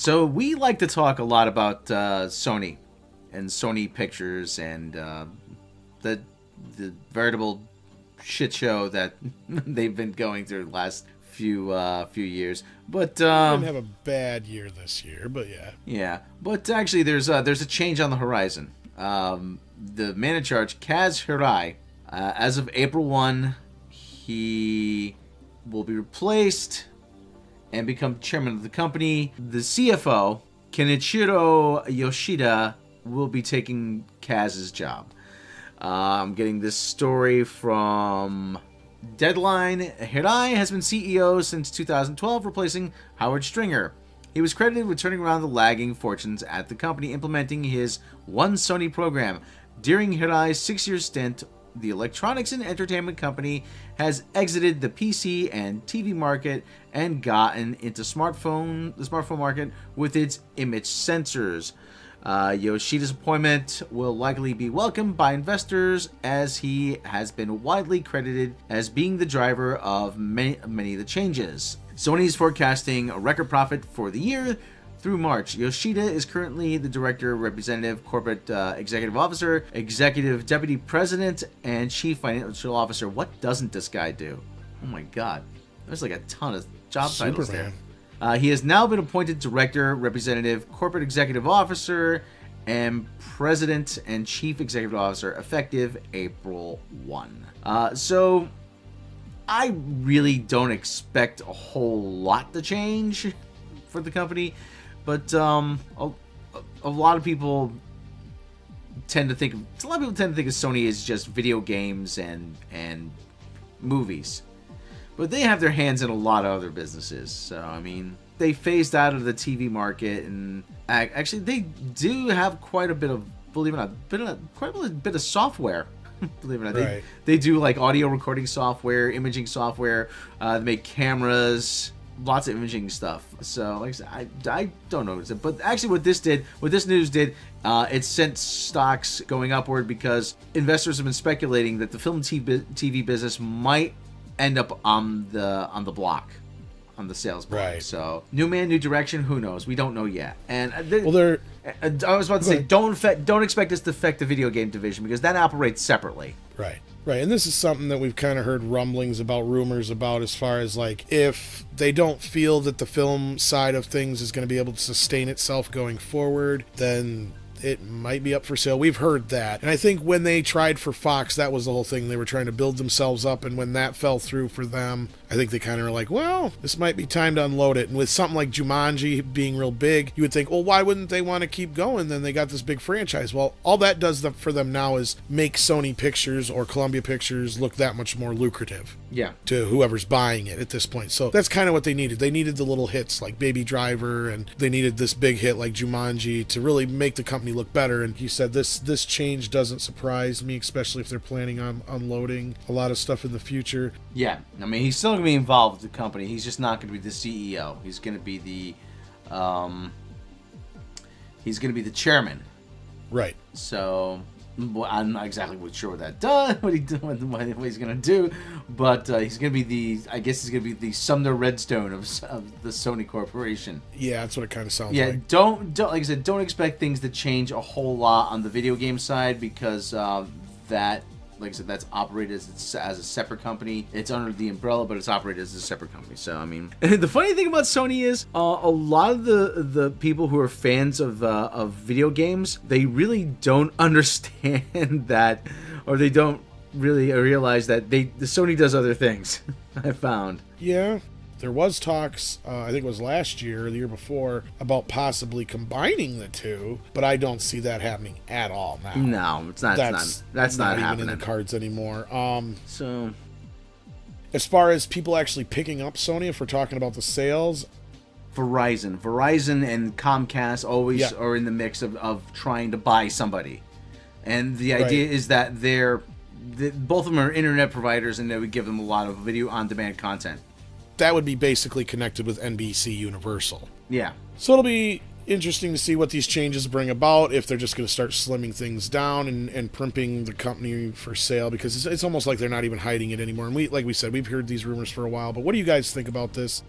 So we like to talk a lot about Sony and Sony Pictures and the veritable shit show that they've been going through the last few years. But didn't have a bad year this year, but yeah. Yeah, but actually there's a change on the horizon. The man in charge, Kaz Hirai, as of April 1, he will be replaced and become chairman of the company. The CFO, Kenichiro Yoshida, will be taking Kaz's job. I'm getting this story from Deadline. Hirai has been CEO since 2012, replacing Howard Stringer. He was credited with turning around the lagging fortunes at the company, implementing his One Sony program. During Hirai's 6-year stint, the electronics and entertainment company has exited the PC and TV market and gotten into the smartphone market with its image sensors. Yoshida's appointment will likely be welcomed by investors, as he has been widely credited as being the driver of many of the changes. Sony is forecasting a record profit for the year through March. Yoshida is currently the director, representative, corporate executive officer, executive deputy president, and chief financial officer. What doesn't this guy do? Oh my god. There's like a ton of job titles there. He has now been appointed director, representative, corporate executive officer, and president and chief executive officer effective April 1. So I really don't expect a whole lot to change for the company, but a lot of people tend to think of Sony as just video games and movies. But they have their hands in a lot of other businesses. So, I mean, they phased out of the TV market, and actually they do have quite a bit of, believe it or not, quite a bit of software. Believe it or not, right. They do like audio recording software, imaging software. They make cameras, lots of imaging stuff. So, like I said, I don't know, but actually, what this news did, it sent stocks going upward because investors have been speculating that the film TV business might end up on the block, on the sales block. Right. So, new man, new direction. Who knows? We don't know yet. And I was about to say, don't expect this to affect the video game division because that operates separately. Right. Right. And this is something that we've kind of heard rumblings about, rumors about, as far as like if they don't feel that the film side of things is going to be able to sustain itself going forward, then it might be up for sale. We've heard that. And I think when they tried for Fox, that was the whole thing. They were trying to build themselves up, and when that fell through for them, I think they kind of were like, well, this might be time to unload it. And with something like Jumanji being real big, you would think, well, why wouldn't they want to keep going? Then they got this big franchise. Well, all that does for them now is make Sony Pictures or Columbia Pictures look that much more lucrative. Yeah. To whoever's buying it at this point. So that's kind of what they needed. They needed the little hits like Baby Driver, and they needed this big hit like Jumanji to really make the company look better. And he said this change doesn't surprise me, especially if they're planning on unloading a lot of stuff in the future. Yeah, I mean, he's still going to be involved with the company. He's just not going to be the CEO. He's going to be the chairman. Right. So I'm not exactly sure what that does, what he's going to do, but he's going to be he's going to be the Sumner Redstone of the Sony Corporation. Yeah, that's what it kind of sounds like. Yeah, don't like I said, don't expect things to change a whole lot on the video game side because that, like I said, that's operated as a separate company. It's under the umbrella, but it's operated as a separate company. So, I mean, the funny thing about Sony is a lot of the people who are fans of video games, they really don't understand that, or they don't really realize that the Sony does other things. I found. Yeah. There was talks, I think it was last year or the year before, about possibly combining the two, but I don't see that happening at all now. No, it's not. That's not happening. Even in the cards anymore. So, as far as people actually picking up Sony, if we're talking about the sales, Verizon and Comcast always are in the mix of trying to buy somebody, and the idea is that both of them are internet providers, and they would give them a lot of video on demand content. That would be basically connected with NBC Universal. Yeah. So it'll be interesting to see what these changes bring about, if they're just going to start slimming things down and primping the company for sale, because it's almost like they're not even hiding it anymore. And like we said, we've heard these rumors for a while, but what do you guys think about this?